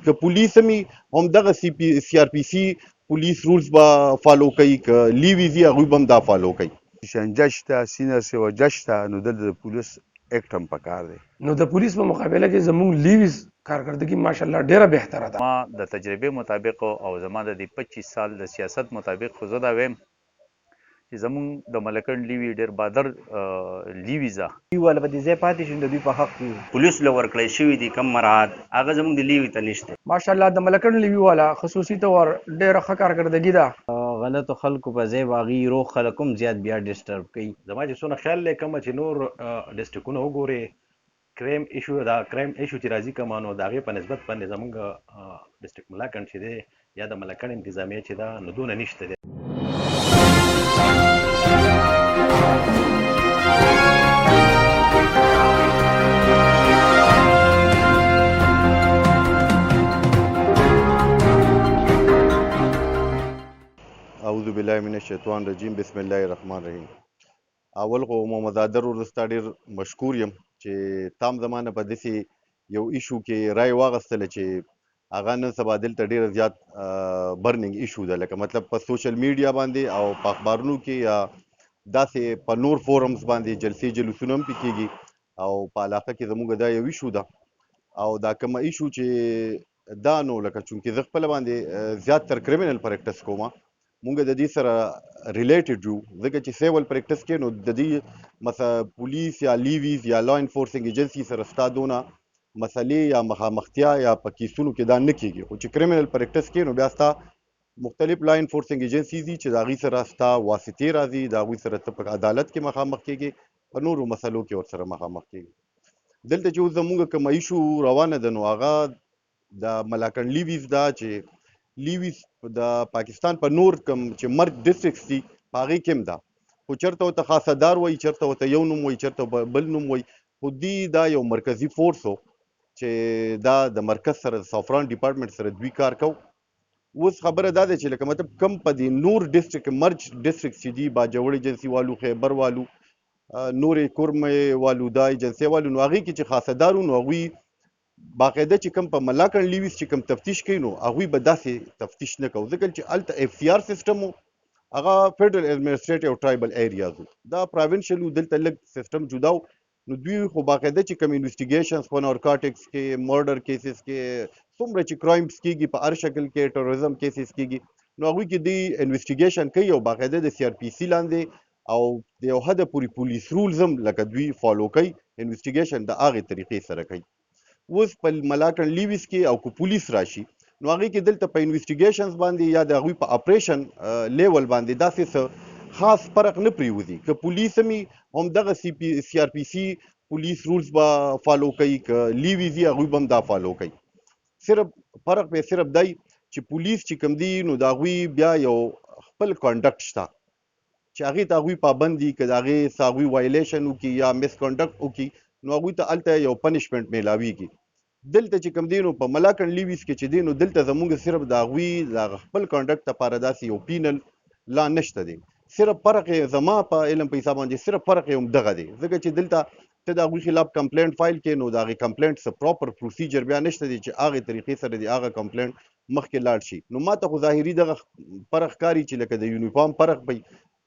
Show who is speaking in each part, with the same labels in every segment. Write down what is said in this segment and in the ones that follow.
Speaker 1: که پولیس هم هم دغه سی آر پی سی پولیس رولز به فالو کوي که لیوی زی هغوی به هم دا فالو کوي.
Speaker 2: شکنجه شته، سینه سوجه شته، نو دلته د پولیس اکټ هم پکار دی.
Speaker 3: نو د پولیس په مقابله کې زموږ لیویز کارکردګي ماشاءالله ډیره بهتره ده.
Speaker 4: ما د تجربې مطابق او زما د 25 سال د سیاست مطابق خو زه دا وایم چې زموږ د ملکن لیوي ډېر بادر لیوي زه
Speaker 5: دوی ول به دې ځای پاتې شي د دوی په حق کې
Speaker 6: پولیس له ورکړی شوي دي کم مراعات هغه زموږ د لیوي ته نشته.
Speaker 3: ماشاءالله د ملکن لیوي والا خصوصي تور ډیره ښه کارکردګي ده.
Speaker 5: غلطو خلکو په ځای باغی روغ خلک هم زیات بیا ډسټرب کوي.
Speaker 7: زما چې څونه خیال دی کومه چې نور ډسټرکټونه وګوري کریم ایشو چې راځي کومه نو د هغې په نسبت باندې زموږ ډسټرکټ ملاکنډ چې دی یا د ملکنډ انتظامیه چې ده نو دونه نشته دی.
Speaker 1: اعوذ بالله من الشیطان الرجیم بسم الله الرحمن الرحیم. اول خو محمد عادر ورستا ډېر مشکور یم چې تام زمانه په داسې یو ایشو کې رای واغستله چې هغه نن سبا دلته ډېره زیات برننګ ایشو ده، لکه مطلب په سوشل میډیا باندې او په اخبارونو کې یا داسې په نور فورمز باندې جلسې جلوسونه هم پکې کېږي او په علاقه کې زموږ دا یو ایشو ده او دا کومه ایشو چې دا نو لکه چونکې زه خپله باندې زیات تر کرمینل پریکټس کومه مونږ د دې سره ریلیټډ یو ځکه چې سیول پریکټس کې نو د دې مثلا پولیس یا لیویز یا لا انفورسنګ ایجنسی سره ستا دونه مسلې یا مخامختیا یا په کیسونو کې دا نه کېږي، خو چې کرمینل پریکټس کې نو بیا ستا مختلف لا انفورسنګ ایجنسیز دي چې د هغوی سره ستا واسطې راځي، د هغوی سره ته په عدالت کې مخامخ کېږي، په نورو مسلو کې ورسره مخامخ کېږي. دلته چې اوس زموږ کومه ایشو روانه ده نو هغه د ملاکنډ لیویز دا چې لیویز د پاکستان په نور کوم چې مرګ ډسټرکټس دي په هغې کې هم ده، خو چېرته ورته خاصدار وایي، چېرته ورته یو نوم وایي، چېرته بل نوم وایي، خو دوی دا یو مرکزي فورس و چې دا د مرکز سره د سافران ډپارټمنټ سره دوی کار کو. اوس خبره دا ده چې لکه مطلب کم په دې نور ډسټرکټ مرج ډسټرکټ چې دي باجوړ ایجنسي والو، خیبر والو، نورې کورمې والو، دا ایجنسۍ والو، نو هغې کې چې خاصدار وو نو هغوی باقاعده چې کوم په ملاکنډ لیویز چې کوم تفتیش کوي نو هغوی به داسې تفتیش نه کوو ځکه چې هلته اف سی آر سیسټم و، هغه فیډرل ایډمنسټریټیو ټرایبل ایریاز و، دا پراوینشل و، دلته لږ سیسټم جدا و. نو دوی خو باقاعده چې کوم انویسټیګیشنز په نارکاټکس کې، مرډر کیسز کې، څومره چې کرایمز کېږي په هر شکل کې، ټروریزم کیسز کېږي نو هغوی کې دوی انویسټیګیشن کوي او باقاعده د سی آر پی سی لاندې او د یو حده پورې پولیس رولز هم لکه دوی فالو کوي، انویسټیګیشن د هغې طریقې سره کوي. اوس په ملاکنډ لیویز کې او که پولیس راشي نو هغې کې دلته په انویسټیګیشنز باندې یا د هغوی په اپریشن لیول باندې داسې څه خاص فرق نه پرېوځي که پولیس هم دغه سی آر پی سی پولیس رولز به فالو کوي، که لیویز یې هغوی به هم دا فالو کوي. صرف فرق به صرف دی چې پولیس چې کوم دي نو د هغوی بیا یو خپل کانډکټ شته چې هغې ته هغوی پابند دي، که د هغې څه هغوی وایلیشن وکړي یا مس کانډکټ وکړي نو هغوی ته هلته یو پنشمنټ میلاویږي. دلته چې کوم دی نو په ملاکنډ لیویز کې چې دی نو دلته زموږ صرف د هغوی د خپل کانډکټ لپاره داسې یو پینل لا نشته دی، صرف فرق یې زما په علم په حساب باندې صرف فرق یې همدغه دی ځکه چې دلته ته د هغوی خلاف کمپلینټ فایل کې نو د هغې کمپلینټ څه پراپر پروسیجر بیا نشته دی چې هغې طریقې سره د هغه کمپلینټ مخکې لاړ شي. نو ما ته خو ظاهري دغه فرق ښکاري چې لکه د یونیفارم فرق وي،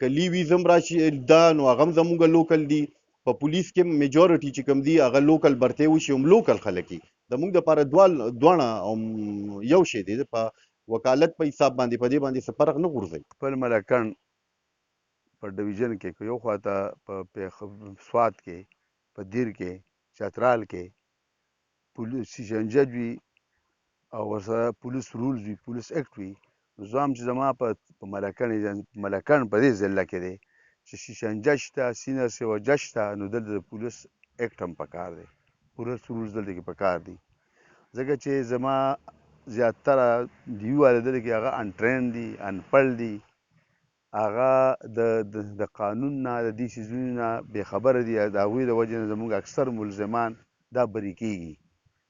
Speaker 1: که لیویز هم راشي دا نو هغه هم زموږ لوکل دي، په پولیس کې میجورټي چې کوم دي هغه لوکل برتې وشي هم لوکل خلک دي، زموږ دپاره دواړه یو شی دی، په وکالت په حساب باندې په دې باندې څه فرق نه غورځوي.
Speaker 2: خپل ملکن په ډویژن کې که یو خواته په سوات کې، په دیر کې، چترال کې پولیس شکنجه وي او ورسره پولیس رولز وي، پولیس اکټ وي، نو زه هم چې زما په ملکن په دې ضلع کې دی چې شکنجه شته، سینه سوجه شته، نو دلته د پولیس اکټ هم پکار دی، پولیس رولز دلته کې پکار دي ځکه چې زما زیاتره د یو والا دلته کې هغه انټرین دي، انپړ دي، هغه د قانون نه د دې څیزونو نه بېخبره دي، د هغوی د وجې نه زموږ اکثر ملزمان دا بری کېږي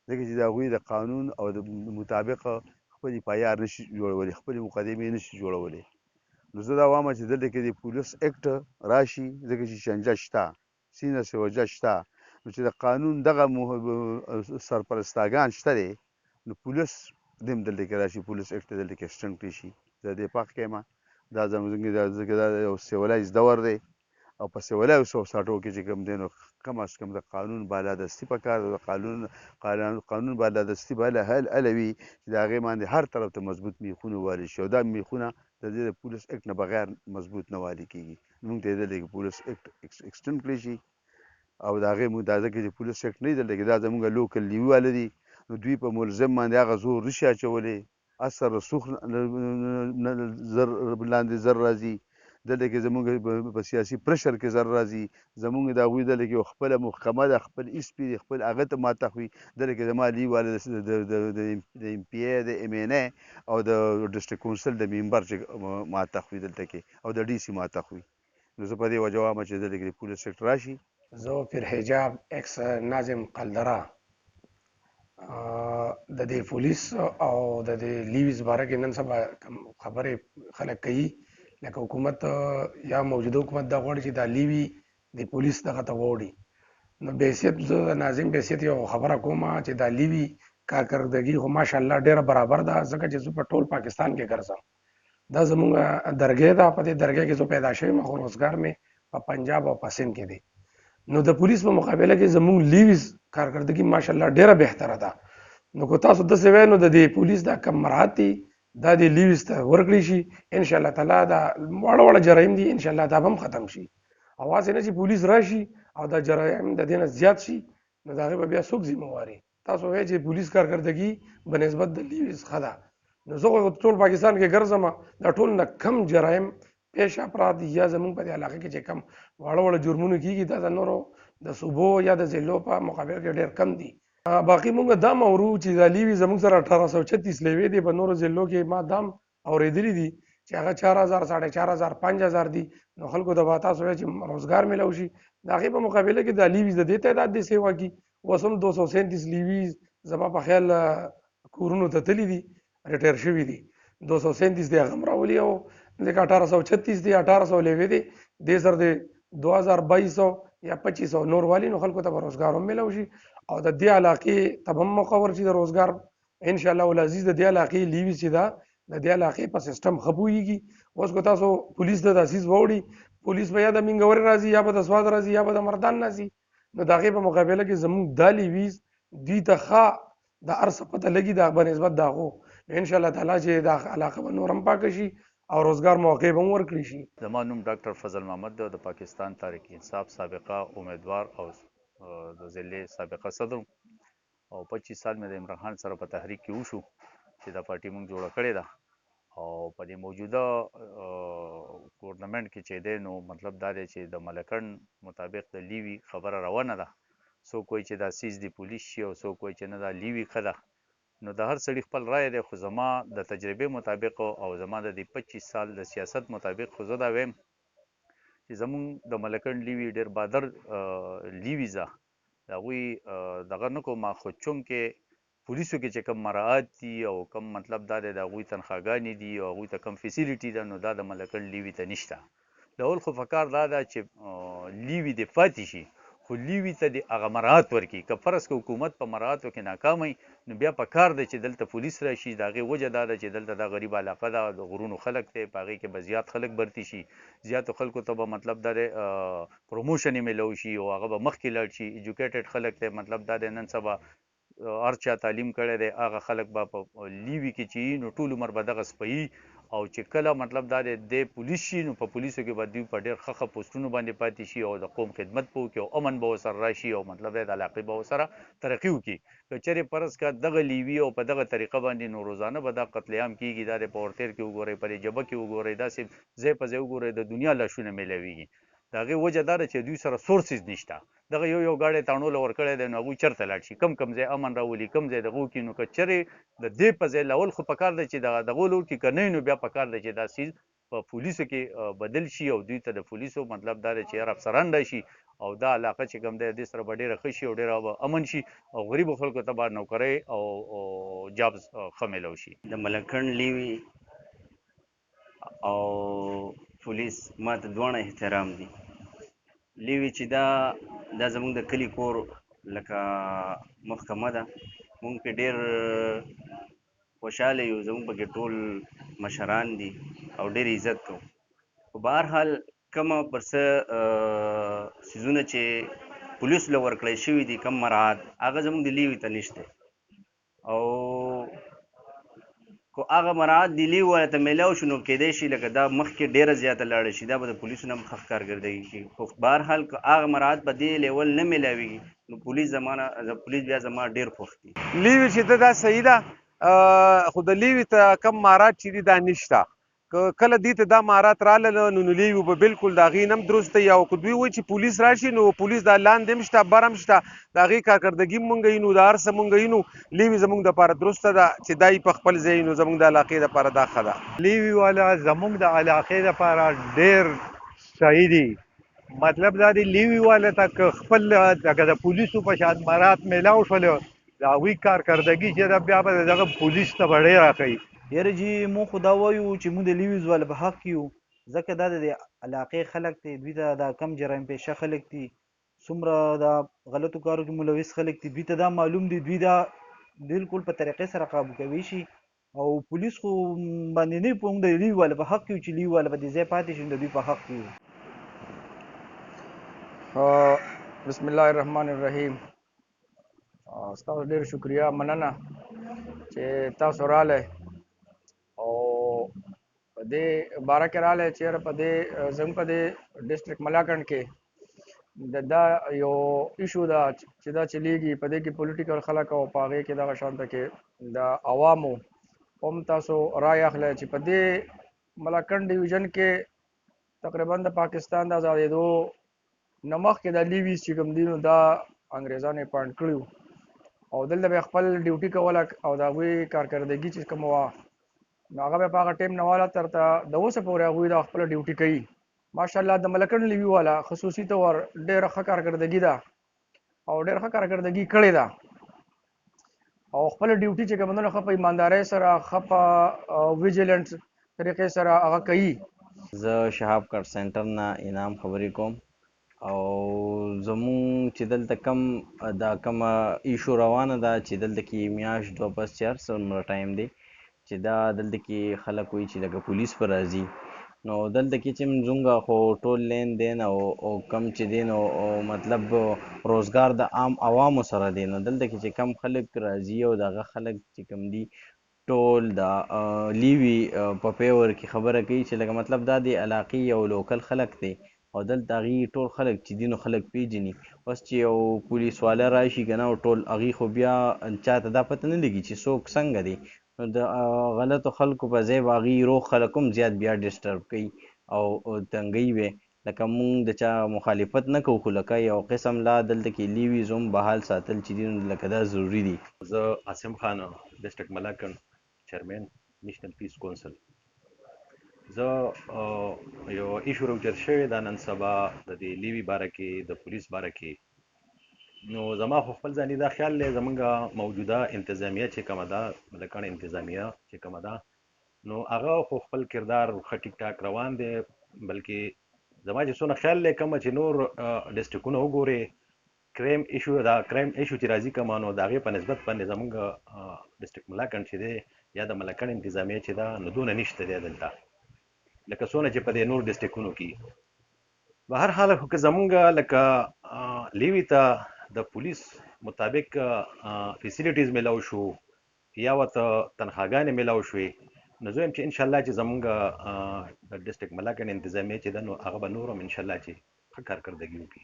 Speaker 2: ځکه چې د هغوی د قانون او د مطابق خپل اف آی آر نشي جوړولی، خپلې مقدمې نشي جوړولی. نو زه دا وایم چې دلته کې د پولیس اکټ راشي ځکه چې شکنجه شته، سینه سوجه شته، نو چې د قانون دغه سرپرستاګان شته دی نو پولیس د هم دلته کې راشي، پولیس اکټ دلته کې ایکسټنډ کړی شي. زه دې پاک کیما دا زموږ دا یو سیولایز دور دی او په سیولایز سوسایټو کې چې کوم دی نو کم از کم د قانون بالادستي پکار ده. قانون بالادستي باید هله وي چې د هغې باندې هر طرف ته مضبوط میخونه والي شي او دا میخونه د دې د پولیس اکټ نه بغیر مضبوط نه والي کېږي. موږ ته یې دلته کې پولیس اکټ ایکسټنډ کړی شي او د هغې موږ دا ځکه چې پولیس اکټ نه دی دلته کې، دا زموږ لوکل لیوي واله دي، نو دوی په ملزم باندې هغه زور نشي اچولی. اثر رسوخ لاندې زر راځي، دلته کې زموږ په سیاسي پرشر کې زر راځي. زموږ د هغوی دلته کې یو خپله محکمه ده، خپل ایسپي دی، خپل هغه ته ماته خوي. دلته کې زما لیوي واله د ایم پی ای د ایم این ای او د ډسټرکټ کونسل د ممبر چې ماته خوي دلته کې او د ډي سي ماته خوي. نو زه په دې وجه وایم چې دلته کې پولیس سیکټر راشي.
Speaker 3: زه پر حجاب ایکس ناظم قلدره د دې پولیس او د دې لیویز باره کې نن سبا خبرې خلک کوي، لکه حکومت یا موجوده حکومت دا غواړي چې دا لیوي د پولیس دغه ته ووړي. نو بحیثیت زه د ناظم بحیثیت یو خبره کوم چې دا لیوي کارکردګي خو ماشاءالله ډیره برابر ده، ځکه چې زه په ټول پاکستان کې ګرځم. دا زموږ درګۍ ده، په دې درګۍ کې زه پیدا شوی یم، خو روزګار مې په پنجاب او په سند کې دی. نو د پولیس په مقابله کې زموږ لیویز کارکردګي ماشاءالله ډیره بهتره ده. نو که تاسو داسې وایئ نو د دې پولیس دا کم مراحت دي دا د لیویز ته ورکړي شي، انشاءالله تعالی دا واړه واړه جرایم دي انشاءالله دا به هم ختم شي. او هسې نه چې پولیس راشي او دا جرایم د دې نه زیات شي نو د هغې به بیا څوک ذمهواري. تاسو وایئ چې پولیس کارکردګي به نسبت د لیویز ښه ده، نو زه خو ټول پاکستان کې ګرځم، دا ټول نه کم جرایم پیش افراد یا زموږ په دې علاقه کې چې کم واړه واړه جرمونه کېږي دا د نورو د صوبو یا د ضلعو په مقابل کې ډېر کم دي. باقي مونږ دا مورو چې دا لیوي زموږ سره 1836 لیوې دي، په نورو ضلعو کې ما دام اورېدلي دي چې هغه 4000 4500 5000 دي. نو خلکو ته به تاسو وایئ چې روزګار میلاو شي، د هغې په مقابله کې دا لیویز د دې تعداد دې سیوا کي. اوس هم 237 لیویز زما په خیال کورونو ته تللي دي، ریټایر شوي دي. 237 دی هغه هم راولي او ځکه 1836 دی 1800 لیوې دی، دې سره د 2200 یا 2500 نور والي، نو خلکو ته به روزګار هم میلاو شي او د دې علاقې ته به هم مقور شي د روزګار انشاءالله العزیز. د دې علاقې لیویز چې ده د دې علاقې په سیسټم ښه پوهېږي. اوس که تاسو پولیس ته دا څیز ووړي، پولیس به یا د مینګورې راځي یا به د سوات راځي یا به د مردان راځي، نو د هغې په مقابله کې زموږ دا لیویز دوی ته ښه د هر څه پته لګي د په نسبت د هغو. انشاءالله تعالی چې دا علاقه به نور هم پاکه شي او روزګار موقع به هم ورکړي شي.
Speaker 4: زما نوم ډاکټر فضل محمد د پاکستان تحریک انصاف سابقه امیدوار او د ضلع سابقه صدر او 25 سال مې د عمران خان سره په تحریک کې وشو چې دا پارټي موږ جوړه کړې ده. او په دې موجوده ګورنمنټ کې چې دی نو مطلب دا دی چې د ملکن مطابق د لیوي خبره روانه ده. څوک وایي چې دا سیز د پولیس شي او څوک وایي چې نه دا لیوي ښه ده. نو د هر سړي خپل رایه دی، خو زما د تجربې مطابق او زما د دې 25 سال د سیاست مطابق خو زه دا وایم چې زمونږ د ملکن لیوي ډېر بادر لیوي ده، د هغوی دغه نه کوم، خو چونکې پولیسو کې چې کم مراعات دي او کم مطلب دا دی د هغوی تنخواګانې دي او هغوی ته کم فیسیلیټي ده، نو دا د ملکن لیوي ته نشته. لول خو فکر دا ده چې لیوي دې پاتې شي، خو لیوي ته د هغه مراعات ورکړي. که فرض که حکومت په مراعاتو کې ناکامه نو بیا په کار دی چې دلته پولیس راشي. د هغې وجه دا ده چې دلته دا غریب علاقه ده، د غرونو خلک دی، په هغې کې به زیات خلک برتي شي، زیاتو خلکو ته به مطلب دا دی پروموشن یې میلو شي او هغه به مخکې لاړ شي. ایجوکیټډ خلک دی، مطلب دا دی نن سبا هر چا تعلیم کړی دی، هغه خلک به په لیوي کې چې نو ټول عمر به دغه سپهي او چې کله مطلب دا دی پولیس شي نو په پولیسو کې به دوی په ډېر ښه پوسټونو باندې پاتې شي او د قوم خدمت به وکړي او امن به ورسره راشي او مطلب دی د علاقې به ورسره ترقي وکړي. که چېرې فرض که دغه لیوي او په دغه طریقه باندې نو روزانه به دا قتل عام کېږي، دا دی په اورتیر کې وګورئ، په جبه کې وګورئ، داسې ځای په ځای وګورئ د دنیا لاشونه میلاویږي. د هغې وجه دا ده چې دوی سره سورسز نشته. دغه یو ګاډی تاڼوله ورکړی دی نو هغوی چېرته لاړ شي، کم ځای امن راولي، کم ځای دغه وکړي. نو که چېرې د دې په ځای لول خو پکار دی چې دغه لور کې که نه نو بیا پکار دی چې دا سیز په پولیسو کې بدل شي او دوی ته د پولیسو مطلب دا دی چې هر افسران راشي او دا علاقه چې کوم دی دې سره به ډېره ښه شي او ډېره به امن شي او غریبو خلکو ته به نوکرۍ او جابز ښه میلو شي.
Speaker 6: د ملکن لیوي او پولیس ما ته دواړه احترام دي. لیوي چې دا زموږ د کلي کور لکه محکمه ده، مونږ پې ډېر خوشحاله یو، زموږ پکې ټول مشران دي او ډېر عزت کوو. خو به هر حال کومه پر څه څیزونه چې پولیسو له ورکړی شوي دي، کم مراعات، هغه زموږ د لیوي ته نشته. او خو هغه مراعات د لیوي والا ته میلاو شو نو کیدای شي لکه دا مخکې ډېره زیاته لاړه شي، دا به د پولیسو نه هم ښه ښکارګردګي کوي. خو به هر حال که هغه مراعات په دې لیول نه میلاویږي نو پولیس بیا زما ډېر خوښ دي.
Speaker 8: لیوي چې دا صحیح ده، خو د لیوي ته کم مهارت چې دي دا نشته. که کله دې ته دا مهارت راغله نو لیوي به بالکل د هغې نه هم درست دی. او که دوی وایي چې پولیس راشي نو پولیس دا لاندې هم شته، بر هم شته، د هغې کارکردګي مونږ وینو، د هر څه مونږ وینو. لیوي زمونږ دپاره درسته ده چې دا یې په خپل ځای نو زمونږ د علاقې دپاره دا ښه ده.
Speaker 9: لیوي والا زمونږ د علاقې دپاره ډېر صحیح دي. مطلب دا دی لیوي والا ته که خپل د پولیسو په شان مهارت میلاو شول، د هغوی کارکردګي چې ده بیا به دغه پولیس ته به ډېره ښیي.
Speaker 10: یاره جی مونږ خو دا وایو چې مونږ د لیویز والا په حق یو، ځکه دا د علاقې خلک دی، دوی ته دا کم جرایم پیشه خلک دي، څومره دا غلطو کارو کې ملوث خلک دي، دوی ته دا معلوم دي، دوی دا بالکل په طریقې سره قابو کوي شي. او پولیس خو باندې نه پوهېږم د لیوي والا په حق یو چې لیوي والا په دې ځای پاتې شي، د دوی په حق یو.
Speaker 11: بسم الله الرحمن الرحیم. ستاسو ډېر شکریا، مننه چې تاسو راغلی او په دې باره کې راغلی چې یاره په دې زموږ په دې ډسټرکټ ملاکنډ کې دا یو ایشو ده چې دا چلیږي، په دې کې پولیټیکل خلک او په هغې کې دغه شانته کې د عوامو هم تاسو رای اخلی چې په دې ملاکنډ ډیویژن کې تقریبا د پاکستان د آزادېدو نه مخکې د لیویز چې کوم دي نو دا انګریزانو یې پاینټ کړي او دلته به خپل ډیوټي کوله او د هغوی کارکردګي چې کومه وه نو هغه به په هغه ټایم نه والا تر د اوسه پورې هغوی دا خپله ډیوټي کوي. ماشاءالله د ملکنډ لیوي والا خصوصي طور ډېره ښه کارکردګي ده او ډېره ښه کارکردګي کړې ده او خپله ډیوټي چې کوم ښه په ایماندارۍ سره، ښه په ویجیلنټ طریقې سره هغه کوي.
Speaker 5: زه شهاب کار سنټر نه انعام خبرې کوم. او زمونږ چې دلته دا کومه ایشو روانه ده چې دلته کې میاشت 2-4 څومره ټایم دی چې دا دلته کې خلک وایي چې لکه پولیس به راځي، نو دلته کې چې زموږ خو ټول لین دین او کم چې دی نو مطلب روزګار د عام عوامو سره دی، نو دلته کې چې کم خلک راځي او دغه خلک چې کم دي ټول د لیوي په پیور کې خبره کوي چې لکه مطلب دا د علاقې یو لوکل خلک دی او دلته هغې ټول خلک چې دي نو خلک پیژني. اوس چې یو پولیس والا راشي که نه او ټول هغې خو بیا چاته دا پته نه لګي چې څوک څنګه دی، نو د غلطو خلکو په ځای به هغې روغ خلک هم زیات بیا ډسټرب کوي او تنګوي وی. لکه مونږ د چا مخالفت نه کوو خو لکه یو قسم لا دلته کې لیویز هم بحال ساتل چې دي نو لکه دا ضروري دي.
Speaker 7: زه عاصم خان، ډسټرکټ ملاکنډ چیرمین نیشنل پیس کونسل. زه یو ایشو راوچت شوی دا نن سبا د دې لیوي باره کې، د پولیس باره کې. نو زما خو خپل ځاني دا خیال دی زمونږ موجوده انتظامیه چې کومه ده، ملکنډ انتظامیه چې کومه ده، نو هغه خو خپل کردار ښه ټیک ټاک روان دی. بلکې زما چې څونه خیال دی کومه چې نور ډسټرکټونه وګورې کریم ایشو چې راځي کومه نو د هغې په نسبت باندې زمونږ ډسټرکټ ملاکنډ چې دی یا د ملکنډ انتظامیه چې ده نو دونه نشته دی دلته لکه څونه چې په دې نور ډسټرکټونو کې. به هر حال خو که زمونږ لکه لیوي ته د پولیس مطابق فیسیلیټیز میلاو شو یا ورته تنخواګانې میلاو شوې، نو زه یم چې انشاءالله چې زمونږ د ډسټرکټ ملاکنډ انتظامیه چې ده نو هغه به نور هم انشاءالله چې ښه کارکردګي وکړي.